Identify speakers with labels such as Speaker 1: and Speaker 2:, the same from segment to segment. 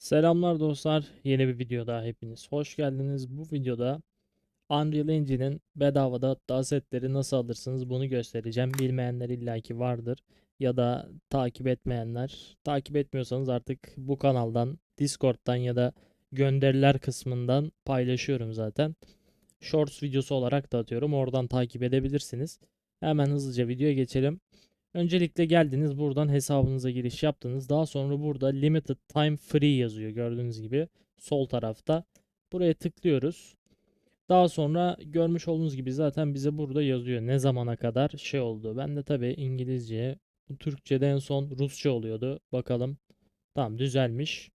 Speaker 1: Selamlar dostlar. Yeni bir videoda hepiniz hoş geldiniz. Bu videoda Unreal Engine'in bedavada assetleri nasıl alırsınız bunu göstereceğim. Bilmeyenler illaki vardır. Ya da takip etmeyenler. Takip etmiyorsanız artık bu kanaldan, Discord'dan ya da gönderiler kısmından paylaşıyorum zaten. Shorts videosu olarak da atıyorum. Oradan takip edebilirsiniz. Hemen hızlıca videoya geçelim. Öncelikle geldiniz buradan hesabınıza giriş yaptınız. Daha sonra burada limited time free yazıyor gördüğünüz gibi sol tarafta. Buraya tıklıyoruz. Daha sonra görmüş olduğunuz gibi zaten bize burada yazıyor ne zamana kadar şey oldu. Ben de tabii İngilizce, bu Türkçe'de en son Rusça oluyordu. Bakalım. Tamam düzelmiş.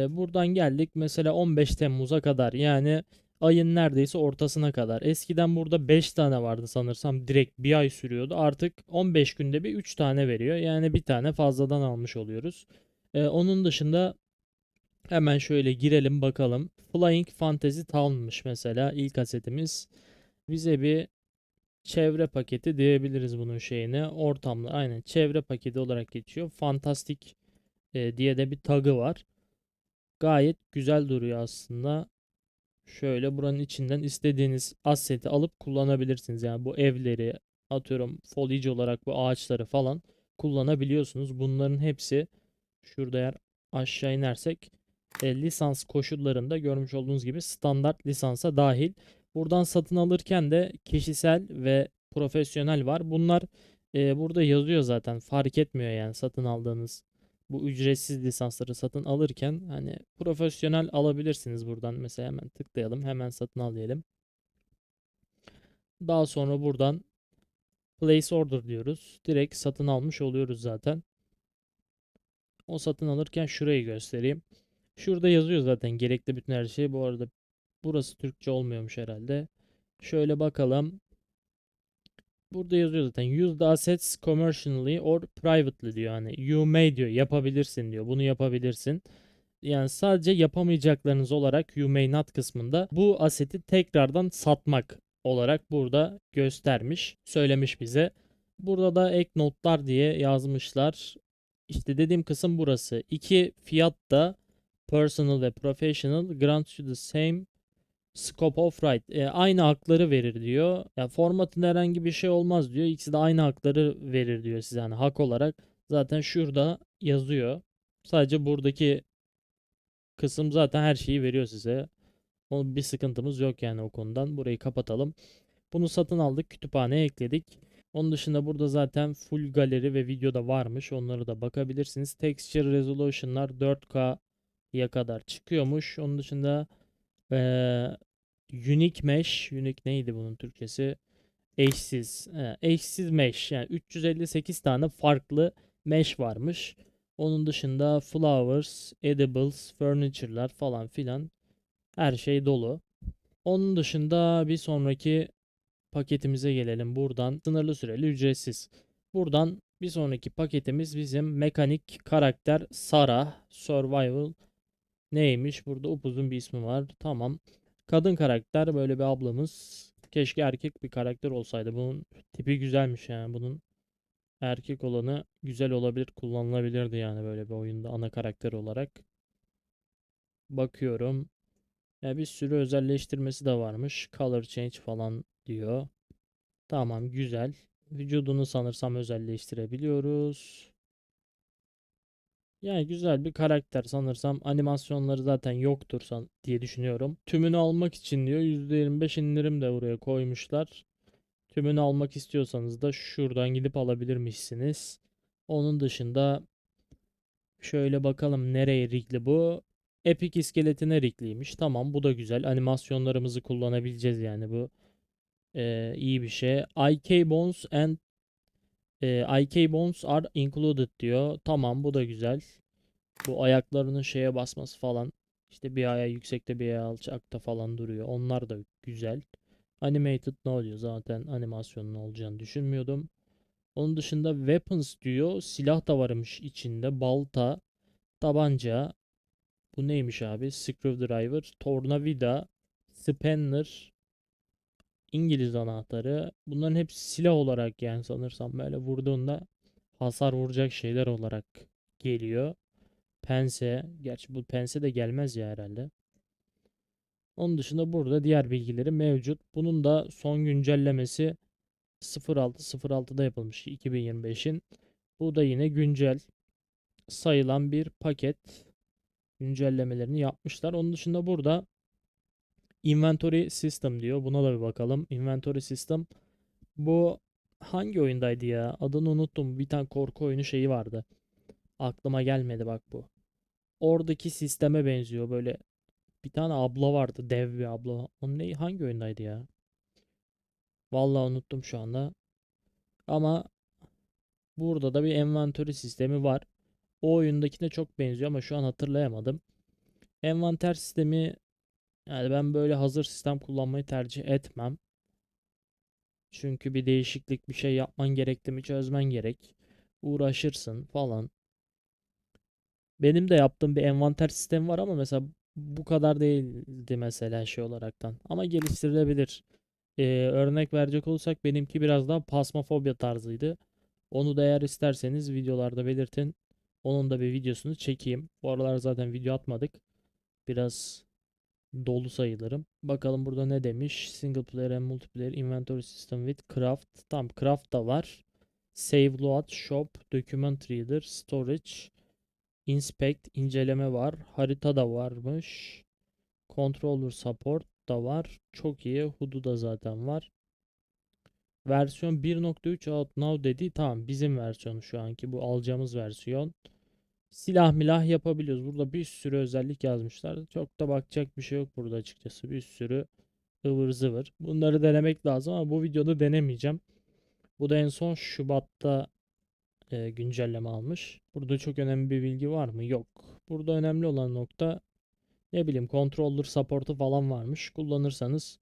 Speaker 1: Buradan geldik mesela 15 Temmuz'a kadar yani ayın neredeyse ortasına kadar. Eskiden burada 5 tane vardı sanırsam direkt bir ay sürüyordu. Artık 15 günde bir 3 tane veriyor. Yani bir tane fazladan almış oluyoruz. Onun dışında hemen şöyle girelim bakalım. Flying Fantasy Town'mış mesela ilk asetimiz. Bize bir çevre paketi diyebiliriz bunun şeyine. Ortamlı aynen çevre paketi olarak geçiyor. Fantastik diye de bir tagı var. Gayet güzel duruyor aslında. Şöyle buranın içinden istediğiniz asseti alıp kullanabilirsiniz. Yani bu evleri atıyorum foliage olarak bu ağaçları falan kullanabiliyorsunuz. Bunların hepsi şurada eğer aşağı inersek lisans koşullarında görmüş olduğunuz gibi standart lisansa dahil. Buradan satın alırken de kişisel ve profesyonel var. Bunlar burada yazıyor zaten fark etmiyor yani satın aldığınız bu ücretsiz lisansları satın alırken hani profesyonel alabilirsiniz buradan. Mesela hemen tıklayalım. Hemen satın al diyelim. Daha sonra buradan place order diyoruz. Direkt satın almış oluyoruz zaten. O satın alırken şurayı göstereyim. Şurada yazıyor zaten gerekli bütün her şey. Bu arada burası Türkçe olmuyormuş herhalde. Şöyle bakalım. Burada yazıyor zaten. Use the assets commercially or privately diyor. Hani you may diyor. Yapabilirsin diyor. Bunu yapabilirsin. Yani sadece yapamayacaklarınız olarak you may not kısmında bu aseti tekrardan satmak olarak burada göstermiş, söylemiş bize. Burada da ek notlar diye yazmışlar. İşte dediğim kısım burası. İki fiyat da personal ve professional grants you the same scope of right. Aynı hakları verir diyor. Yani formatın herhangi bir şey olmaz diyor. İkisi de aynı hakları verir diyor size. Yani hak olarak zaten şurada yazıyor. Sadece buradaki kısım zaten her şeyi veriyor size. O bir sıkıntımız yok yani o konudan. Burayı kapatalım. Bunu satın aldık, kütüphaneye ekledik. Onun dışında burada zaten full galeri ve video da varmış. Onları da bakabilirsiniz. Texture resolution'lar 4K'ya kadar çıkıyormuş. Onun dışında eee unique mesh, unique neydi bunun Türkçesi? Eşsiz. Eşsiz mesh. Yani 358 tane farklı mesh varmış. Onun dışında flowers, edibles, furniture'lar falan filan her şey dolu. Onun dışında bir sonraki paketimize gelelim. Buradan sınırlı süreli ücretsiz. Buradan bir sonraki paketimiz bizim mekanik karakter Sarah Survival neymiş? Burada upuzun bir ismi var. Tamam. Kadın karakter böyle bir ablamız. Keşke erkek bir karakter olsaydı. Bunun tipi güzelmiş yani. Bunun erkek olanı güzel olabilir, kullanılabilirdi yani böyle bir oyunda ana karakter olarak. Bakıyorum. Ya bir sürü özelleştirmesi de varmış. Color change falan diyor. Tamam güzel. Vücudunu sanırsam özelleştirebiliyoruz. Yani güzel bir karakter sanırsam animasyonları zaten yoktur diye düşünüyorum. Tümünü almak için diyor %25 indirim de buraya koymuşlar. Tümünü almak istiyorsanız da şuradan gidip alabilirmişsiniz. Onun dışında şöyle bakalım nereye rigli bu. Epic iskeletine rigliymiş. Tamam bu da güzel. Animasyonlarımızı kullanabileceğiz yani bu iyi bir şey. IK Bones and IK Bones are included diyor. Tamam bu da güzel. Bu ayaklarının şeye basması falan. İşte bir ayağı yüksekte bir ayağı alçakta falan duruyor. Onlar da güzel. Animated ne oluyor zaten animasyonun olacağını düşünmüyordum. Onun dışında weapons diyor. Silah da varmış içinde. Balta, tabanca. Bu neymiş abi? Screwdriver, tornavida, spanner, İngiliz anahtarı. Bunların hepsi silah olarak yani sanırsam böyle vurduğunda hasar vuracak şeyler olarak geliyor. Pense. Gerçi bu pense de gelmez ya herhalde. Onun dışında burada diğer bilgileri mevcut. Bunun da son güncellemesi 06.06'da yapılmış 2025'in. Bu da yine güncel sayılan bir paket güncellemelerini yapmışlar. Onun dışında burada Inventory System diyor. Buna da bir bakalım. Inventory System bu hangi oyundaydı ya? Adını unuttum. Bir tane korku oyunu şeyi vardı. Aklıma gelmedi bak bu. Oradaki sisteme benziyor böyle. Bir tane abla vardı. Dev bir abla. O ne? Hangi oyundaydı ya? Vallahi unuttum şu anda. Ama burada da bir envantörü sistemi var. O oyundakine çok benziyor ama şu an hatırlayamadım. Envanter sistemi yani ben böyle hazır sistem kullanmayı tercih etmem. Çünkü bir değişiklik bir şey yapman gerekti mi çözmen gerek. Uğraşırsın falan. Benim de yaptığım bir envanter sistemi var ama mesela bu kadar değildi mesela şey olaraktan. Ama geliştirilebilir. Örnek verecek olursak benimki biraz daha pasmafobya tarzıydı. Onu da eğer isterseniz videolarda belirtin. Onun da bir videosunu çekeyim. Bu aralar zaten video atmadık. Biraz dolu sayılırım. Bakalım burada ne demiş? Single player and multiplayer inventory system with craft. Tam craft da var. Save load, shop, document reader, storage, inspect, inceleme var. Harita da varmış. Controller support da var. Çok iyi. Hudu da zaten var. Versiyon 1.3 out now dedi. Tamam bizim versiyonu şu anki bu alacağımız versiyon. Silah milah yapabiliyoruz. Burada bir sürü özellik yazmışlar. Çok da bakacak bir şey yok burada açıkçası. Bir sürü ıvır zıvır. Bunları denemek lazım ama bu videoda denemeyeceğim. Bu da en son Şubat'ta güncelleme almış. Burada çok önemli bir bilgi var mı? Yok. Burada önemli olan nokta ne bileyim controller support'u falan varmış. Kullanırsanız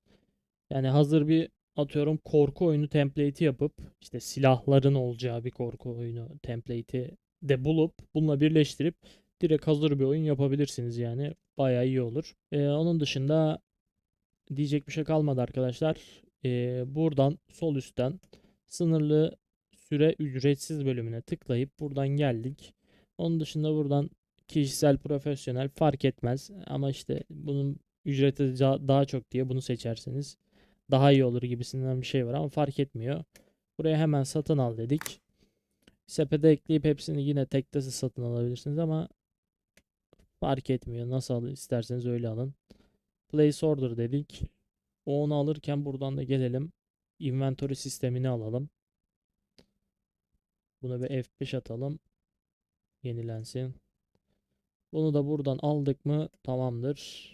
Speaker 1: yani hazır bir atıyorum korku oyunu template'i yapıp işte silahların olacağı bir korku oyunu template'i de bulup bununla birleştirip direkt hazır bir oyun yapabilirsiniz yani. Bayağı iyi olur. Onun dışında diyecek bir şey kalmadı arkadaşlar. Buradan sol üstten sınırlı süre ücretsiz bölümüne tıklayıp buradan geldik. Onun dışında buradan kişisel, profesyonel fark etmez. Ama işte bunun ücreti daha çok diye bunu seçerseniz daha iyi olur gibisinden bir şey var ama fark etmiyor. Buraya hemen satın al dedik. Sepete ekleyip hepsini yine tek de satın alabilirsiniz ama fark etmiyor. Nasıl isterseniz öyle alın. Place order dedik. O onu alırken buradan da gelelim. Inventory sistemini alalım. Buna bir F5 atalım. Yenilensin. Bunu da buradan aldık mı tamamdır.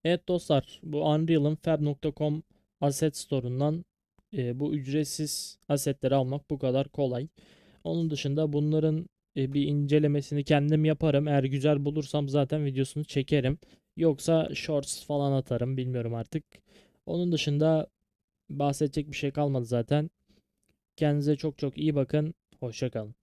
Speaker 1: Evet dostlar, bu Unreal'ın fab.com Asset Store'undan bu ücretsiz asetleri almak bu kadar kolay. Onun dışında bunların bir incelemesini kendim yaparım. Eğer güzel bulursam zaten videosunu çekerim. Yoksa shorts falan atarım, bilmiyorum artık. Onun dışında bahsedecek bir şey kalmadı zaten. Kendinize çok çok iyi bakın. Hoşça kalın.